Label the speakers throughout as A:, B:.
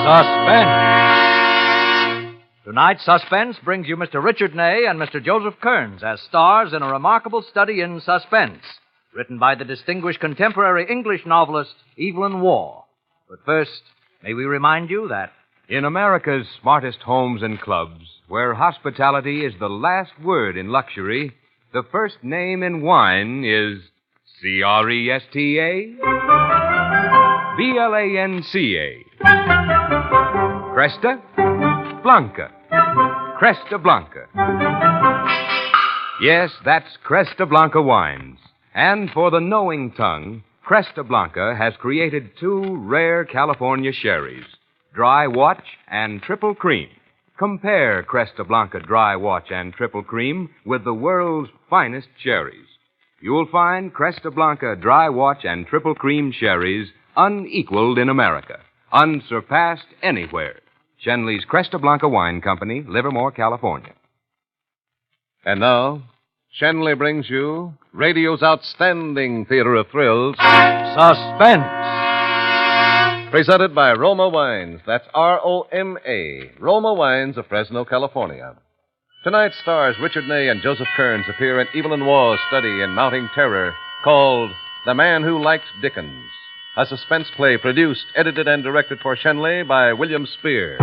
A: Suspense. Tonight's Suspense brings you Mr. Richard Ney and Mr. Joseph Kearns as stars in a remarkable study in suspense, written by the distinguished contemporary English novelist Evelyn Waugh. But first, may we remind you that
B: in America's smartest homes and clubs, where hospitality is the last word in luxury, the first name in wine is Cresta Blanca. Cresta Blanca. Cresta Blanca. Yes, that's Cresta Blanca wines. And for the knowing tongue, Cresta Blanca has created two rare California sherries, Dry Watch and Triple Cream. Compare Cresta Blanca Dry Watch and Triple Cream with the world's finest sherries. You'll find Cresta Blanca Dry Watch and Triple Cream sherries unequaled in America, unsurpassed anywhere. Shenley's Cresta Blanca Wine Company, Livermore, California.
C: And now, Shenley brings you radio's outstanding theater of thrills,
A: Suspense.
C: Presented by Roma Wines. That's R-O-M-A. Roma Wines of Fresno, California. Tonight, stars Richard Ney and Joseph Kearns appear in Evelyn Waugh's study in mounting terror called The Man Who Liked Dickens, a suspense play produced, edited, and directed for Shenley by William Spear.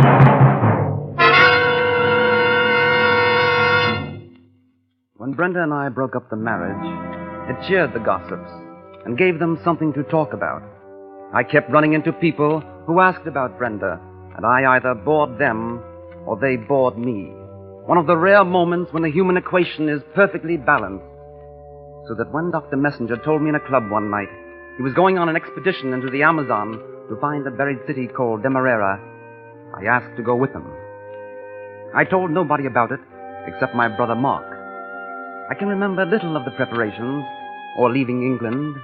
D: When Brenda and I broke up the marriage, it cheered the gossips and gave them something to talk about. I kept running into people who asked about Brenda, and I either bored them or they bored me. One of the rare moments when the human equation is perfectly balanced. So that when Dr. Messenger told me in a club one night he was going on an expedition into the Amazon to find a buried city called Demerara, I asked to go with him. I told nobody about it except my brother Mark. I can remember little of the preparations or leaving England.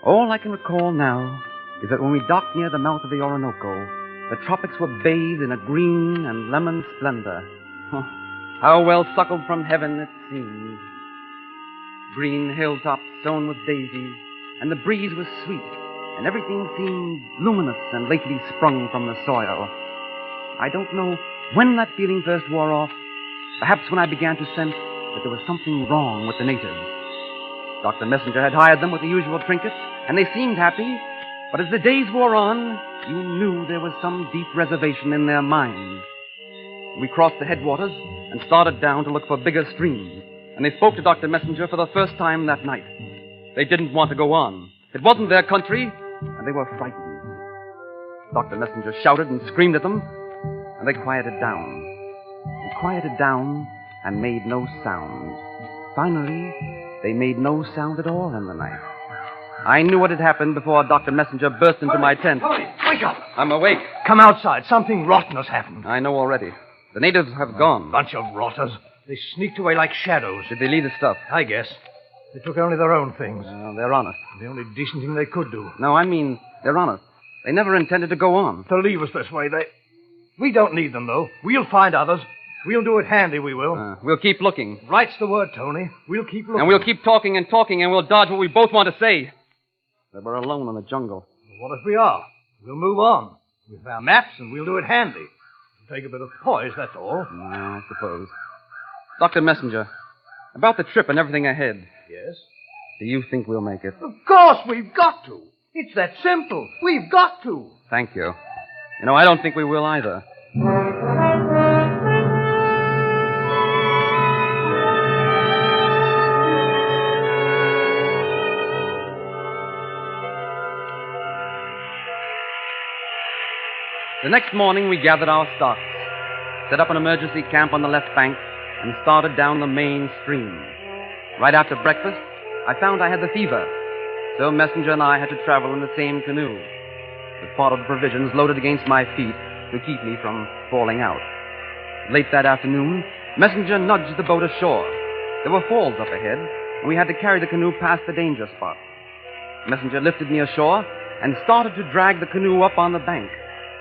D: All I can recall now is that when we docked near the mouth of the Orinoco, the tropics were bathed in a green and lemon splendor. How well suckled from heaven it seemed. Green hilltops sown with daisies, and the breeze was sweet, and everything seemed luminous and lately sprung from the soil. I don't know when that feeling first wore off, perhaps when I began to sense that there was something wrong with the natives. Dr. Messenger had hired them with the usual trinkets, and they seemed happy, but as the days wore on, you knew there was some deep reservation in their minds. We crossed the headwaters and started down to look for bigger streams, and they spoke to Dr. Messenger for the first time that night. They didn't want to go on. It wasn't their country, and they were frightened. Dr. Messenger shouted and screamed at them, and they quieted down. They quieted down and made no sound. Finally, they made no sound at all in the night. I knew what had happened before Dr. Messenger burst into my tent.
E: Tony, wake up!
D: I'm awake.
E: Come outside. Something rotten has happened.
D: I know already. The natives have gone.
E: Bunch of rotters. They sneaked away like shadows.
D: Did they leave the stuff?
E: I guess. They took only their own things.
D: They're honest.
E: The only decent thing they could do.
D: No, I mean, they're honest. They never intended to go on.
E: To leave us this way, We don't need them, though. We'll find others. We'll do it handy, we will.
D: We'll keep looking.
E: Right's the word, Tony. We'll keep looking.
D: And we'll keep talking, and we'll dodge what we both want to say. That we're alone in the jungle.
E: Well, what if we are? We'll move on. With our maps, and we'll do it handy. It'll take a bit of poise, that's all.
D: I suppose. Dr. Messenger, about the trip and everything ahead.
E: Yes?
D: Do you think we'll make it?
E: Of course we've got to. It's that simple. We've got to.
D: Thank you. You know, I don't think we will either. The next morning, we gathered our stocks, set up an emergency camp on the left bank, and started down the main stream. Right after breakfast, I found I had the fever, so Messenger and I had to travel in the same canoe, with part of the provisions loaded against my feet to keep me from falling out. Late that afternoon, Messenger nudged the boat ashore. There were falls up ahead, and we had to carry the canoe past the danger spot. Messenger lifted me ashore and started to drag the canoe up on the bank.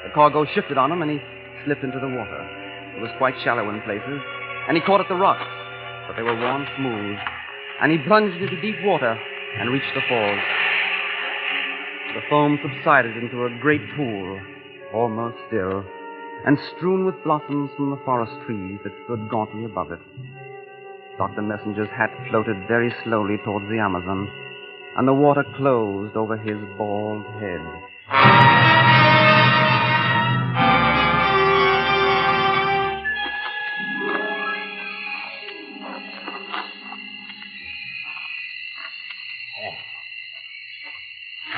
D: The cargo shifted on him, and he slipped into the water. It was quite shallow in places, and he caught at the rocks, but they were worn smooth. And he plunged into deep water and reached the falls. The foam subsided into a great pool, almost still, and strewn with blossoms from the forest trees that stood gauntly above it. Dr. Messenger's hat floated very slowly towards the Amazon, and the water closed over his bald head.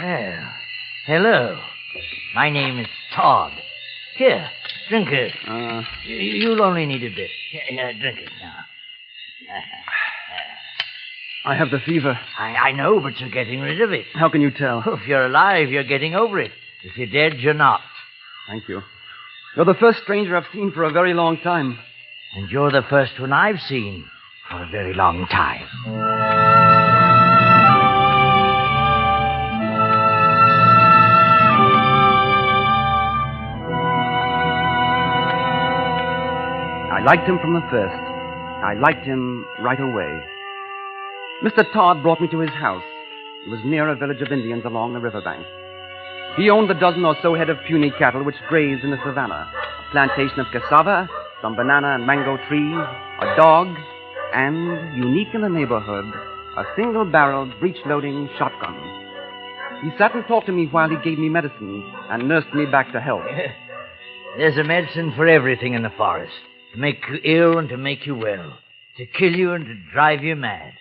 F: Well, hello. My name is Todd. Here, drink it. You'll only need a bit. Here, drink it now.
D: I have the fever.
F: I know, but you're getting rid of it.
D: How can you tell?
F: If you're alive, you're getting over it. If you're dead, you're not.
D: Thank you. You're the first stranger I've seen for a very long time.
F: And you're the first one I've seen for a very long time.
D: I liked him from the first. I liked him right away. Mr. Todd brought me to his house. It was near a village of Indians along the riverbank. He owned the dozen or so head of puny cattle which grazed in the savannah, a plantation of cassava, some banana and mango trees, a dog, and, unique in the neighborhood, a single-barreled, breech-loading shotgun. He sat and talked to me while he gave me medicine and nursed me back to health.
F: There's a medicine for everything in the forest. To make you ill and to make you well. To kill you and to drive you mad.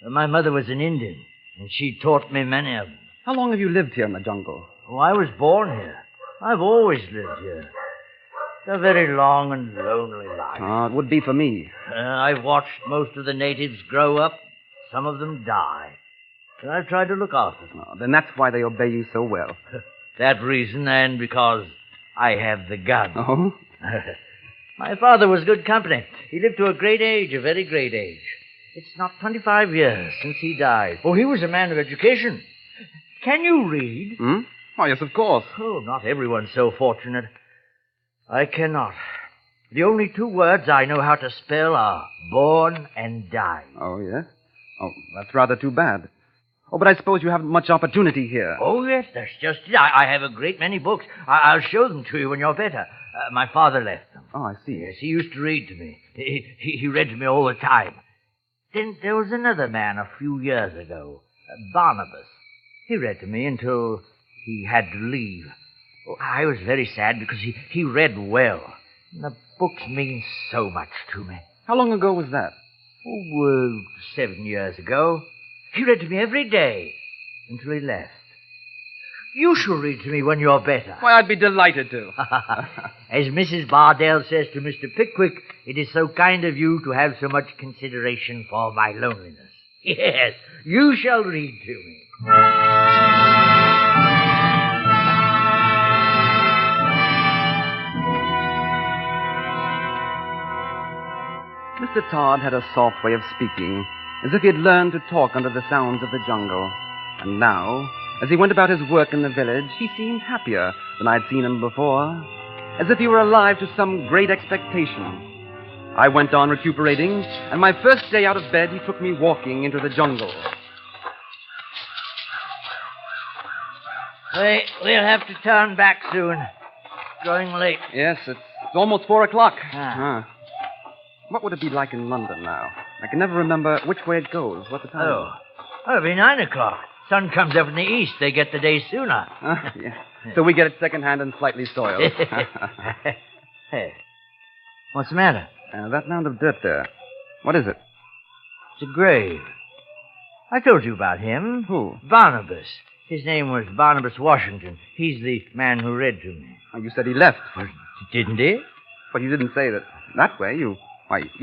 F: My mother was an Indian, and she taught me many of them.
D: How long have you lived here in the jungle?
F: Oh, I was born here. I've always lived here. It's a very long and lonely life.
D: Oh, it would be for me.
F: I've watched most of the natives grow up. Some of them die. And I've tried to look after them.
D: Oh, then that's why they obey you so well.
F: That reason, and because I have the gun.
D: Oh?
F: My father was good company. He lived to a great age, a very great age. It's not 25 years since he died. Oh, he was a man of education. Can you read?
D: Oh, yes, of course.
F: Oh, not everyone's so fortunate. I cannot. The only two words I know how to spell are born and die.
D: Oh, yes? Oh, that's rather too bad. Oh, but I suppose you haven't much opportunity here.
F: Oh, yes, that's just it. I have a great many books. I'll show them to you when you're better. My father left them.
D: Oh, I see.
F: Yes, he used to read to me. He read to me all the time. Then there was another man a few years ago, Barnabas. He read to me until he had to leave. Oh, I was very sad because he read well. And the books mean so much to me.
D: How long ago was that?
F: Oh, 7 years ago. He read to me every day until he left. You shall read to me when you're better.
D: Why, I'd be delighted to.
F: As Mrs. Bardell says to Mr. Pickwick, it is so kind of you to have so much consideration for my loneliness. Yes, you shall read to me.
D: Mr. Todd had a soft way of speaking, as if he had learned to talk under the sounds of the jungle. And now, as he went about his work in the village, he seemed happier than I'd seen him before, as if he were alive to some great expectation. I went on recuperating, and my first day out of bed, he took me walking into the jungle.
F: We'll have to turn back soon. It's growing late.
D: Yes, it's almost 4 o'clock.
F: Ah.
D: What would it be like in London now? I can never remember which way it goes. What the time?
F: Oh, it'll be 9 o'clock. Sun comes up in the east. They get the day sooner.
D: Yeah. So we get it secondhand and slightly soiled.
F: Hey, what's the matter?
D: That mound of dirt there. What is it?
F: It's a grave. I told you about him.
D: Who?
F: Barnabas. His name was Barnabas Washington. He's the man who read to me.
D: Oh, you said he left.
F: Well, didn't he?
D: But you didn't say that way. You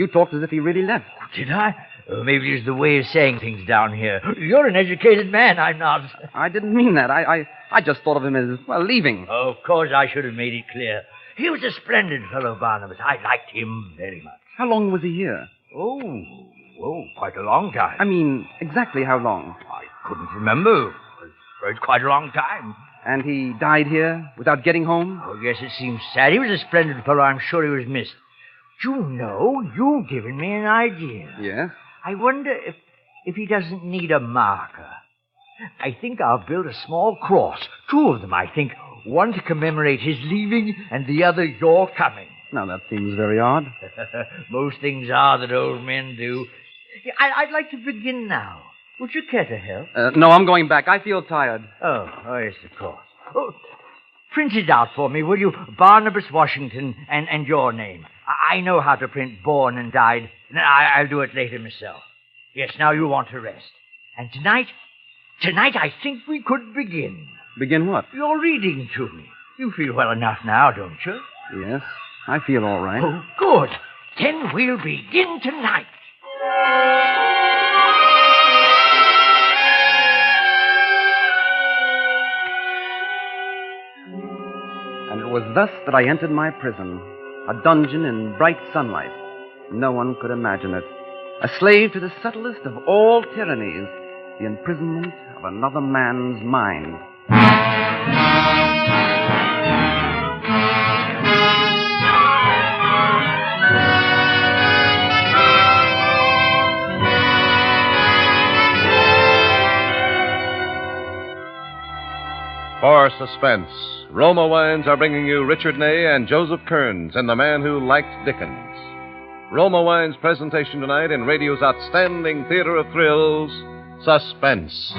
D: talked as if he really left.
F: Did I? Oh, maybe it's the way of saying things down here. You're an educated man. I'm not.
D: I didn't mean that. I just thought of him as, well, leaving.
F: Oh, of course, I should have made it clear. He was a splendid fellow, Barnabas. I liked him very much.
D: How long was he here?
F: Oh, quite a long time.
D: I mean, exactly how long?
F: I couldn't remember. It's quite a long time.
D: And he died here without getting home?
F: Oh, yes, it seems sad. He was a splendid fellow. I'm sure he was missed. You know, you've given me an idea.
D: Yes?
F: I wonder if he doesn't need a marker. I think I'll build a small cross. 2 of them, I think. One to commemorate his leaving and the other your coming.
D: Now, that seems very odd.
F: Most things are that old men do. I'd like to begin now. Would you care to help?
D: No, I'm going back. I feel tired.
F: Oh, yes, of course. Oh, print it out for me, will you? Barnabas Washington and your name. I know how to print born and died. I'll do it later myself. Yes, now you want to rest. And tonight I think we could begin.
D: Begin what?
F: Your reading to me. You feel well enough now, don't you?
D: Yes, I feel all right.
F: Oh, good. Then we'll begin tonight.
D: And it was thus that I entered my prison, a dungeon in bright sunlight. No one could imagine it. A slave to the subtlest of all tyrannies, the imprisonment of another man's mind.
C: For Suspense, Roma Wines are bringing you Richard Ney and Joseph Kearns in The Man Who Liked Dickens. Roma Wines' presentation tonight in radio's outstanding theater of thrills, Suspense.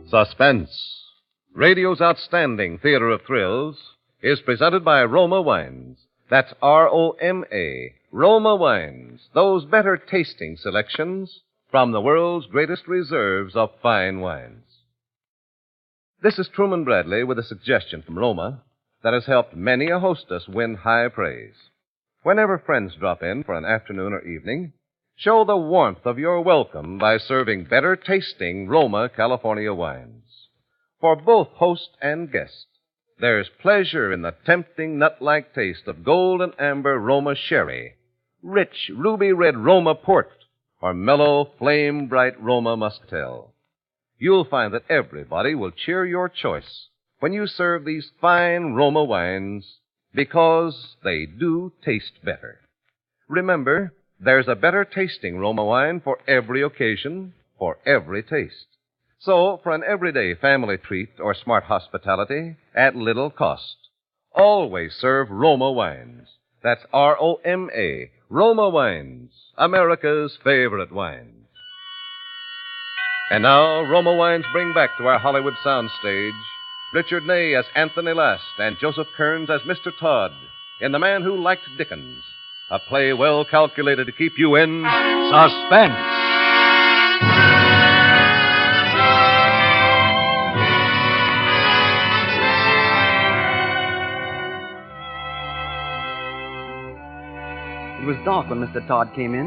C: Suspense, radio's outstanding theater of thrills, is presented by Roma Wines. That's R-O-M-A, Roma Wines, those better tasting selections from the world's greatest reserves of fine wines. This is Truman Bradley with a suggestion from Roma that has helped many a hostess win high praise. Whenever friends drop in for an afternoon or evening, show the warmth of your welcome by serving better tasting Roma California wines. For both host and guest, there's pleasure in the tempting nut-like taste of gold and amber Roma sherry, rich ruby red Roma port, or mellow flame-bright Roma muscatel. You'll find that everybody will cheer your choice when you serve these fine Roma wines because they do taste better. Remember, there's a better tasting Roma wine for every occasion, for every taste. So, for an everyday family treat or smart hospitality at little cost, always serve Roma wines. That's R-O-M-A, Roma Wines, America's favorite wines. And now, Roma Wines bring back to our Hollywood soundstage Richard Ney as Anthony Last and Joseph Kearns as Mr. Todd in The Man Who Liked Dickens, a play well calculated to keep you in
A: Suspense.
D: It was dark when Mr. Todd came in,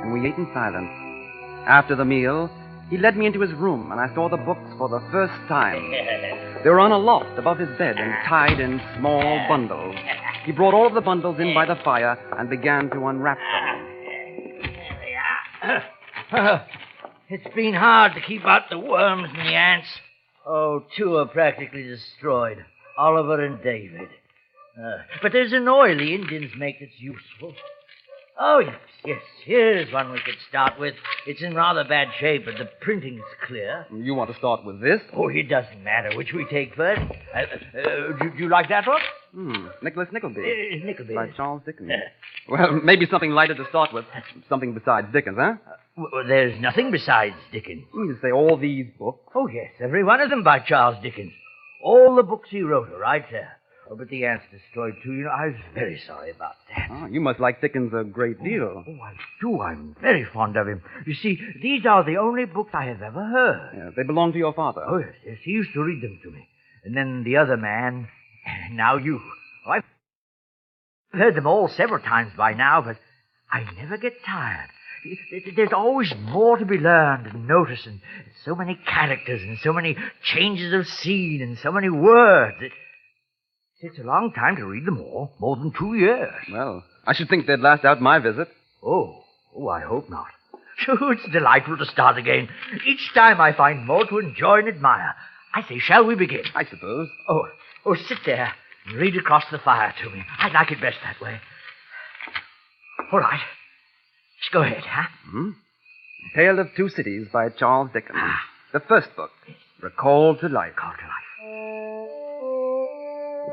D: and we ate in silence. After the meal, he led me into his room, and I saw the books for the first time. They were on a loft above his bed and tied in small bundles. He brought all of the bundles in by the fire and began to unwrap them.
F: It's been hard to keep out the worms and the ants. Oh, two are practically destroyed, Oliver and David. But there's an oil the Indians make that's useful. Oh, yes, here's one we could start with. It's in rather bad shape, but the printing's clear.
D: You want to start with this?
F: Oh, it doesn't matter which we take first. Do you like that one?
D: Nicholas Nickleby.
F: Nickleby.
D: By Charles Dickens. Well, maybe something lighter to start with. Something besides Dickens, huh?
F: Well, there's nothing besides Dickens.
D: You say all these books?
F: Oh, yes, every one of them by Charles Dickens. All the books he wrote are right there. Oh, but the ants destroyed, too. You know, I was very sorry about that.
D: Oh, you must like Dickens a great deal.
F: Oh, I do. I'm very fond of him. You see, these are the only books I have ever heard.
D: Yeah, they belong to your father.
F: Oh, yes. He used to read them to me. And then the other man, and now you. Oh, I've heard them all several times by now, but I never get tired. There's always more to be learned and noticed, and so many characters, and so many changes of scene, and so many words. It takes a long time to read them all, more than 2 years.
D: Well, I should think they'd last out my visit.
F: Oh, I hope not. Sure, it's delightful to start again. Each time I find more to enjoy and admire. I say, shall we begin?
D: I suppose.
F: Oh, sit there and read across the fire to me. I like it best that way. All right. Just go ahead, huh?
D: Tale of Two Cities by Charles Dickens. The first book, Recalled to Life.
F: Call to life.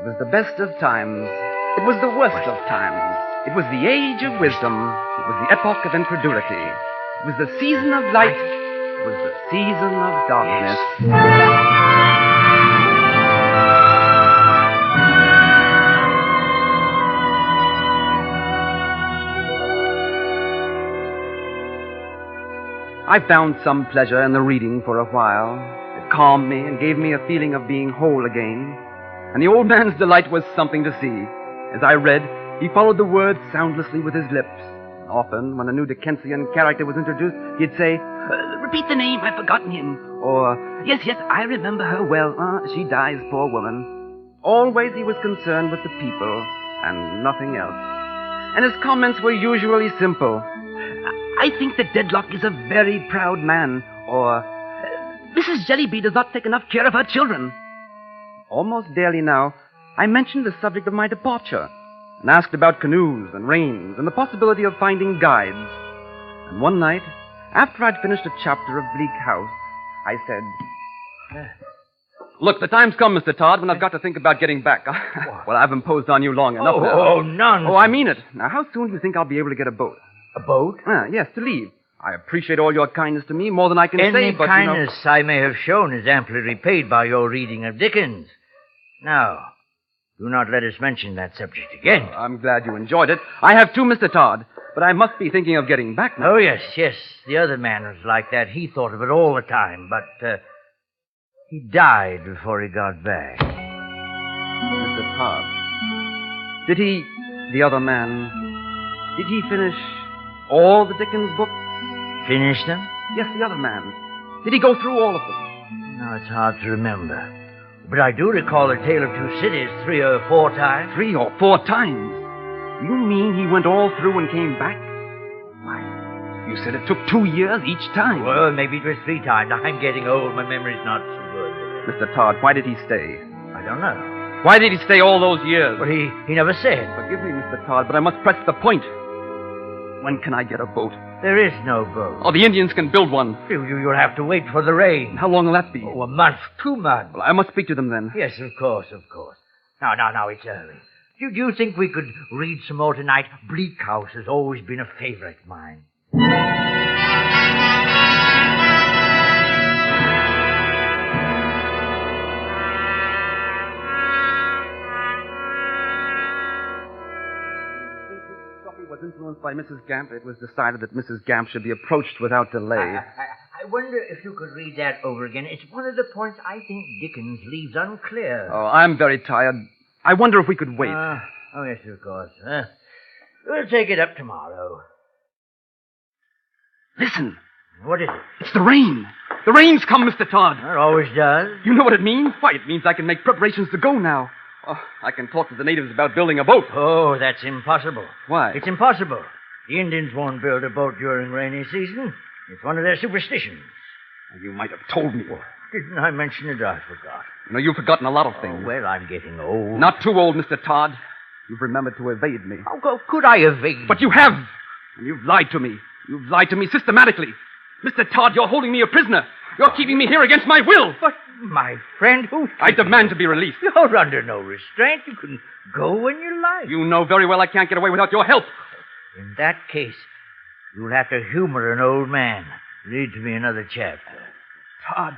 D: It was the best of times. It was the worst of times. It was the age of wisdom. It was the epoch of incredulity. It was the season of light. It was the season of darkness. I found some pleasure in the reading for a while. It calmed me and gave me a feeling of being whole again. And the old man's delight was something to see. As I read, he followed the words soundlessly with his lips. Often, when a new Dickensian character was introduced, he'd say, "Repeat the name, I've forgotten him." Or, yes, I remember her well. She dies, poor woman." Always he was concerned with the people and nothing else. And his comments were usually simple. "I think that Dedlock is a very proud man." Or, "Mrs. Jellyby does not take enough care of her children." Almost daily now, I mentioned the subject of my departure and asked about canoes and reins and the possibility of finding guides. And one night, after I'd finished a chapter of Bleak House, I said, "Look, the time's come, Mr. Todd, when I've got to think about getting back. Well, I've imposed on you long enough now."
F: Oh, none.
D: Oh, I mean it. Now, how soon do you think I'll be able to get a boat?
F: A boat?
D: Yes, to leave. I appreciate all your kindness to me, more than I can say,
F: Any
D: but,
F: kindness I may have shown is amply repaid by your reading of Dickens. Now, do not let us mention that subject again.
D: I'm glad you enjoyed it. I have too, Mr. Todd, but I must be thinking of getting back now.
F: Oh, yes. The other man was like that. He thought of it all the time, but he died before he got back.
D: Mr. Todd, the other man, did he finish all the Dickens books?
F: Finish them?
D: Yes, the other man. Did he go through all of them?
F: No, it's hard to remember. But I do recall The Tale of Two Cities 3 or 4 times.
D: 3 or 4 times? You mean he went all through and came back? Why, you said it took 2 years each time.
F: Well, maybe it was 3 times. I'm getting old. My memory's not so good.
D: Mr. Todd, why did he stay?
F: I don't know.
D: Why did he stay all those years?
F: Well, he never said.
D: Forgive me, Mr. Todd, but I must press the point. When can I get a boat?
F: There is no boat.
D: Oh, the Indians can build one.
F: You'll have to wait for the rain.
D: How long will that be?
F: Oh, a month, 2 months.
D: Well, I must speak to them then.
F: Yes, of course. Now, it's early. Do you think we could read some more tonight? Bleak House has always been a favorite of mine.
D: Was influenced by Mrs. Gamp. It was decided that Mrs. Gamp should be approached without delay.
F: I wonder if you could read that over again. It's one of the points I think Dickens leaves unclear.
D: Oh, I'm very tired. I wonder if we could wait.
F: Oh, yes, of course. We'll take it up tomorrow.
D: Listen.
F: What is it?
D: It's the rain. The rain's come, Mr. Todd.
F: It always does.
D: You know what it means? Why, it means I can make preparations to go now. Oh, I can talk to the natives about building a boat.
F: Oh, that's impossible.
D: Why?
F: It's impossible. The Indians won't build a boat during rainy season. It's one of their superstitions.
D: You might have told me.
F: Didn't I mention it? I forgot.
D: You know, you've forgotten a lot of things.
F: Oh, well, I'm getting old.
D: Not too old, Mr. Todd. You've remembered to evade me.
F: How could I evade?
D: But you have. And you've lied to me. You've lied to me systematically. Mr. Todd, you're holding me a prisoner. You're keeping me here against my will.
F: But, my friend,
D: I demand to be released.
F: You're under no restraint. You can go when you like.
D: You know very well I can't get away without your help.
F: In that case, you'll have to humor an old man. Read to me another chapter.
D: Todd,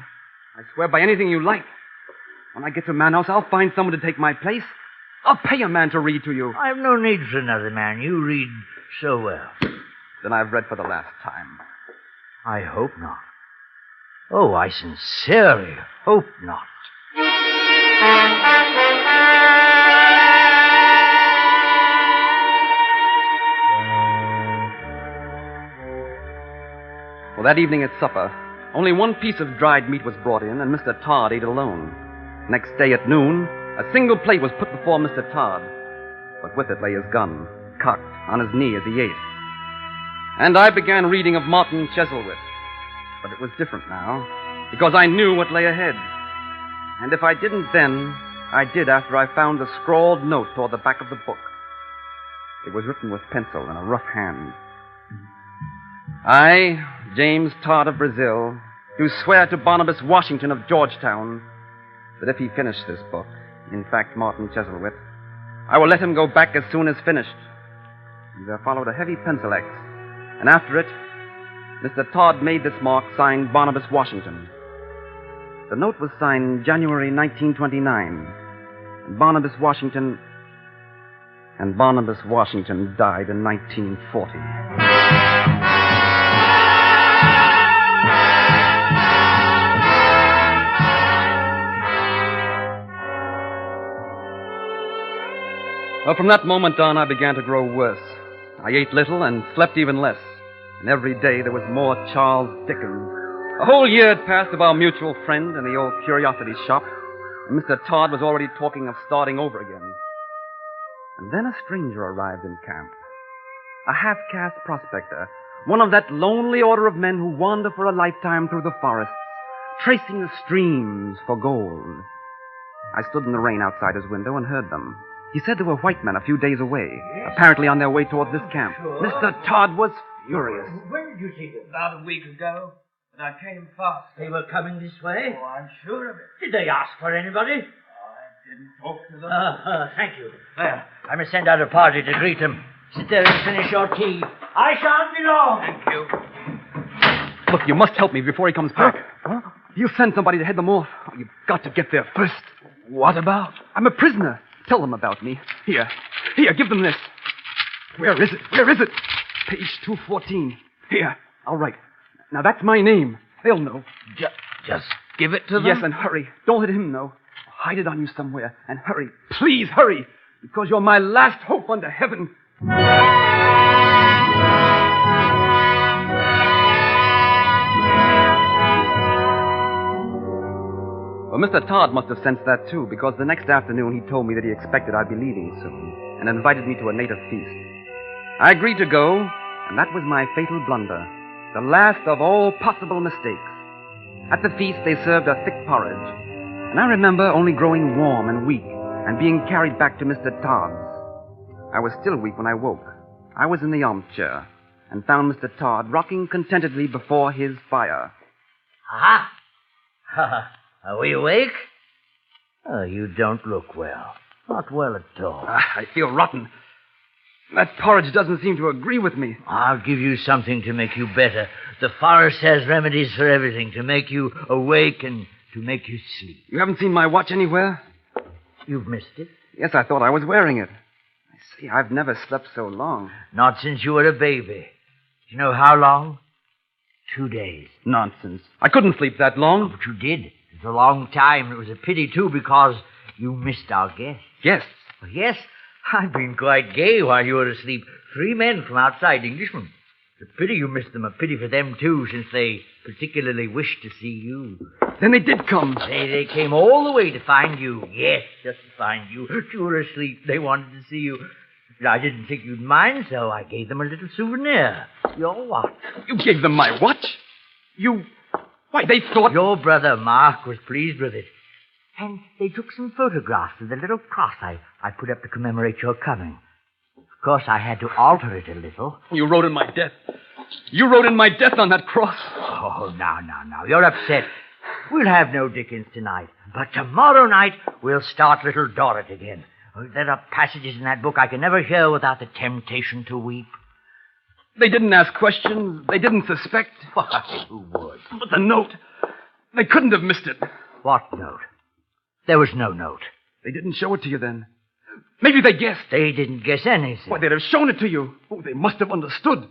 D: I swear by anything you like. When I get to Manhouse, I'll find someone to take my place. I'll pay a man to read to you.
F: I've no need for another man. You read so well.
D: Then I've read for the last time.
F: I hope not. Oh, I sincerely hope not.
D: Well, that evening at supper, only one piece of dried meat was brought in, and Mr. Todd ate alone. Next day at noon, a single plate was put before Mr. Todd, but with it lay his gun, cocked on his knee as he ate. And I began reading of Martin Chuzzlewit. But it was different now, because I knew what lay ahead. And if I didn't then, I did after I found a scrawled note toward the back of the book. It was written with pencil in a rough hand. I, James Todd of Brazil, do swear to Barnabas Washington of Georgetown that if he finished this book, in fact, Martin Chuzzlewit, I will let him go back as soon as finished. And there followed a heavy pencil X, and after it, Mr. Todd made this mark signed Barnabas Washington. The note was signed January 1929, and Barnabas Washington died in 1940. Well, from that moment on, I began to grow worse. I ate little and slept even less. And every day there was more Charles Dickens. A whole year had passed of our mutual friend in the old curiosity shop, and Mr. Todd was already talking of starting over again. And then a stranger arrived in camp. A half-caste prospector, one of that lonely order of men who wander for a lifetime through the forests, tracing the streams for gold. I stood in the rain outside his window and heard them. He said there were white men a few days away, apparently on their way toward this camp.
F: Sure.
D: Mr. Todd was furious.
F: When did you see them?
G: About a week ago, and I came fast.
F: They were coming this way?
G: Oh, I'm sure of it.
F: Did they ask for anybody?
G: I didn't talk to them.
F: Thank you. Well, I must send out a party to greet them. Sit there and finish your tea. I shan't be long.
G: Thank you.
D: Look, you must help me before he comes back. Huh? You send somebody to head them off. Oh, you've got to get there first.
G: What about?
D: I'm a prisoner. Tell them about me. Here, give them this. Where is it? Page 214. Here, I'll write. Now, that's my name. They'll know.
G: Just give it to them?
D: Yes, and hurry. Don't let him know. Hide it on you somewhere, and hurry. Please, hurry, because you're my last hope under heaven. Well, Mr. Todd must have sensed that, too, because the next afternoon he told me that he expected I'd be leaving soon and invited me to a native feast. I agreed to go, and that was my fatal blunder, the last of all possible mistakes. At the feast, they served a thick porridge, and I remember only growing warm and weak and being carried back to Mr. Todd's. I was still weak when I woke. I was in the armchair and found Mr. Todd rocking contentedly before his fire.
F: Aha! Are we awake? Oh, you don't look well. Not well at all.
D: I feel rotten. That porridge doesn't seem to agree with me.
F: I'll give you something to make you better. The forest has remedies for everything, to make you awake and to make you sleep.
D: You haven't seen my watch anywhere?
F: You've missed it?
D: Yes, I thought I was wearing it. I see, I've never slept so long.
F: Not since you were a baby. Do you know how long? 2 days.
D: Nonsense. I couldn't sleep that long.
F: Oh, but you did. It's a long time. It was a pity, too, because you missed our guests.
D: Yes.
F: Well, yes, I've been quite gay while you were asleep. 3 men from outside, Englishmen. It's a pity you missed them. A pity for them, too, since they particularly wished to see you.
D: Then they did come.
F: They came all the way to find you. Yes, just to find you. You were asleep. They wanted to see you. I didn't think you'd mind, so I gave them a little souvenir. Your watch.
D: You gave them my watch? Why, they thought...
F: Your brother Mark was pleased with it. And they took some photographs of the little cross I put up to commemorate your coming. Of course, I had to alter it a little.
D: You wrote in my death. You wrote in my death on that cross.
F: Oh, now. You're upset. We'll have no Dickens tonight. But tomorrow night, we'll start Little Dorrit again. There are passages in that book I can never hear without the temptation to weep.
D: They didn't ask questions. They didn't suspect.
F: Why, who would?
D: But the note. They couldn't have missed it.
F: What note? There was no note.
D: They didn't show it to you then. Maybe they guessed.
F: They didn't guess anything.
D: Why, they'd have shown it to you. Oh, they must have understood.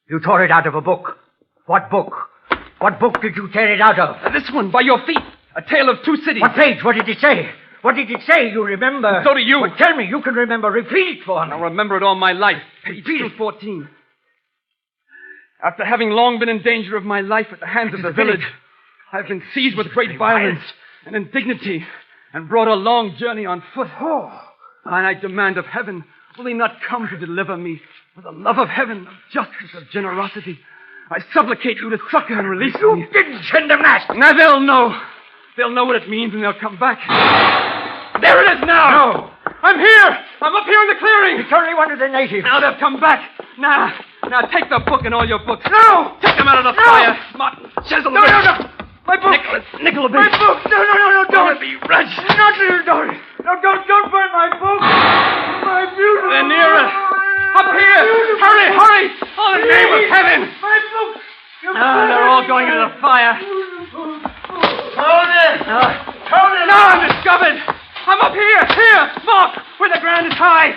F: You tore it out of a book. What book? What book did you tear it out of?
D: This one, by your feet. A Tale of Two Cities.
F: What page? What did it say? What did it say? You remember?
D: So do you.
F: Well, tell me. You can remember. Repeat it for me.
D: I'll remember it all my life. Page 214. After having long been in danger of my life at the hands of the village, I've been seized with great violence and indignity and brought a long journey on foot. Oh. And I demand of heaven, will he not come to deliver me? For the love of heaven, of justice, of generosity, I supplicate you to succor and release me.
F: You didn't send them that.
D: Now they'll know. They'll know what it means and they'll come back. There it is now.
F: No.
D: I'm here. I'm up here in the clearing.
F: It's only one of the natives.
D: Now they'll come back. Now
G: Now take the book and all your books. No! Take them out of the fire. Martin, chisel them. No. My book. Nickel a bit. My book. No, don't. Be wretched. Not you, don't. No, don't burn my book. My beautiful. They're nearer. Up here. Hurry. Oh, in the name of heaven. My book. They're all going into the fire. Hold it. No, I'm discovered. I'm up here. Mark, where the ground is high.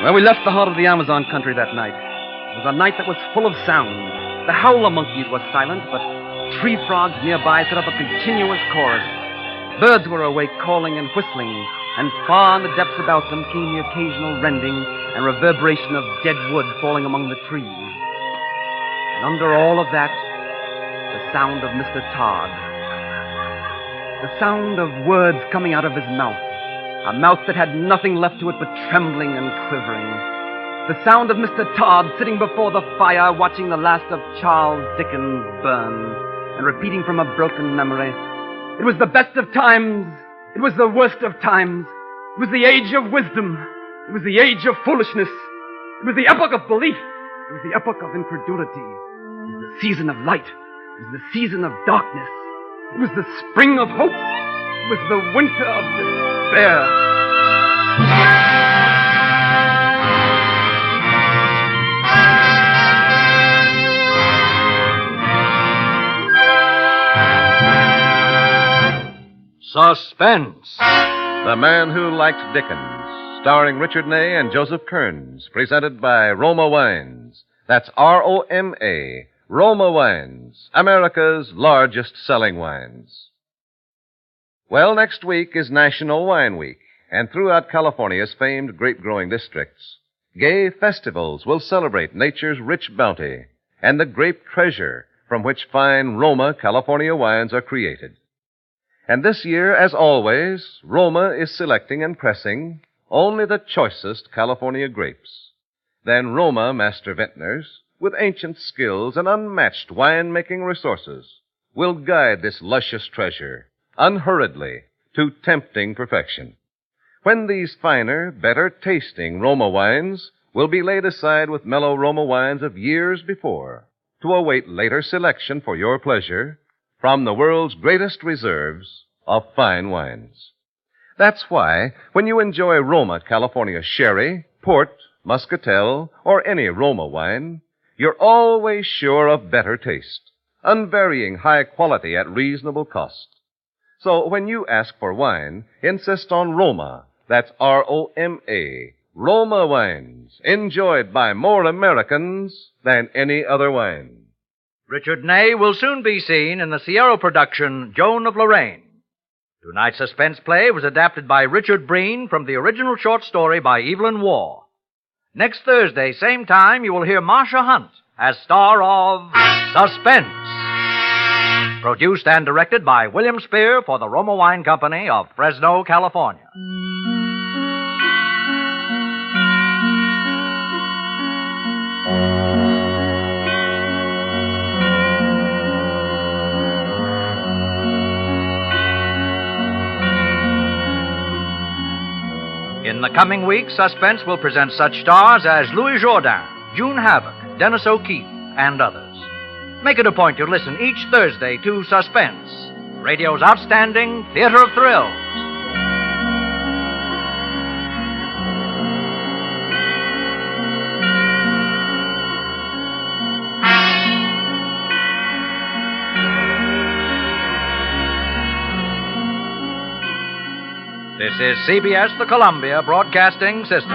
D: Well, we left the heart of the Amazon country that night. It was a night that was full of sound. The howler monkeys were silent, but tree frogs nearby set up a continuous chorus. Birds were awake, calling and whistling, and far in the depths about them came the occasional rending and reverberation of dead wood falling among the trees. And under all of that, the sound of Mr. Todd. The sound of words coming out of his mouth. A mouth that had nothing left to it but trembling and quivering. The sound of Mr. Todd sitting before the fire watching the last of Charles Dickens burn and repeating from a broken memory, "It was the best of times. It was the worst of times. It was the age of wisdom. It was the age of foolishness. It was the epoch of belief. It was the epoch of incredulity. It was the season of light. It was the season of darkness. It was the spring of hope. It was the winter of despair."
A: Suspense.
C: The Man Who Liked Dickens, starring Richard Ney and Joseph Kearns, presented by Roma Wines. That's R-O-M-A, Roma Wines, America's largest selling wines. Well, next week is National Wine Week, and throughout California's famed grape-growing districts, gay festivals will celebrate nature's rich bounty and the grape treasure from which fine Roma California wines are created. And this year, as always, Roma is selecting and pressing only the choicest California grapes. Then Roma master vintners, with ancient skills and unmatched wine-making resources, will guide this luscious treasure unhurriedly to tempting perfection, when these finer, better-tasting Roma wines will be laid aside with mellow Roma wines of years before to await later selection for your pleasure from the world's greatest reserves of fine wines. That's why, when you enjoy Roma California sherry, port, muscatel, or any Roma wine, you're always sure of better taste, unvarying high quality at reasonable cost. So when you ask for wine, insist on Roma. That's R-O-M-A, Roma wines, enjoyed by more Americans than any other wine.
A: Richard Ney will soon be seen in the Sierra production Joan of Lorraine. Tonight's suspense play was adapted by Richard Breen from the original short story by Evelyn Waugh. Next Thursday, same time, you will hear Marcia Hunt as star of Suspense. Produced and directed by William Spear for the Roma Wine Company of Fresno, California. In the coming weeks, Suspense will present such stars as Louis Jourdain, June Havoc, Dennis O'Keefe, and others. Make it a point to listen each Thursday to Suspense, radio's outstanding theater of thrills. This is CBS, the Columbia Broadcasting System.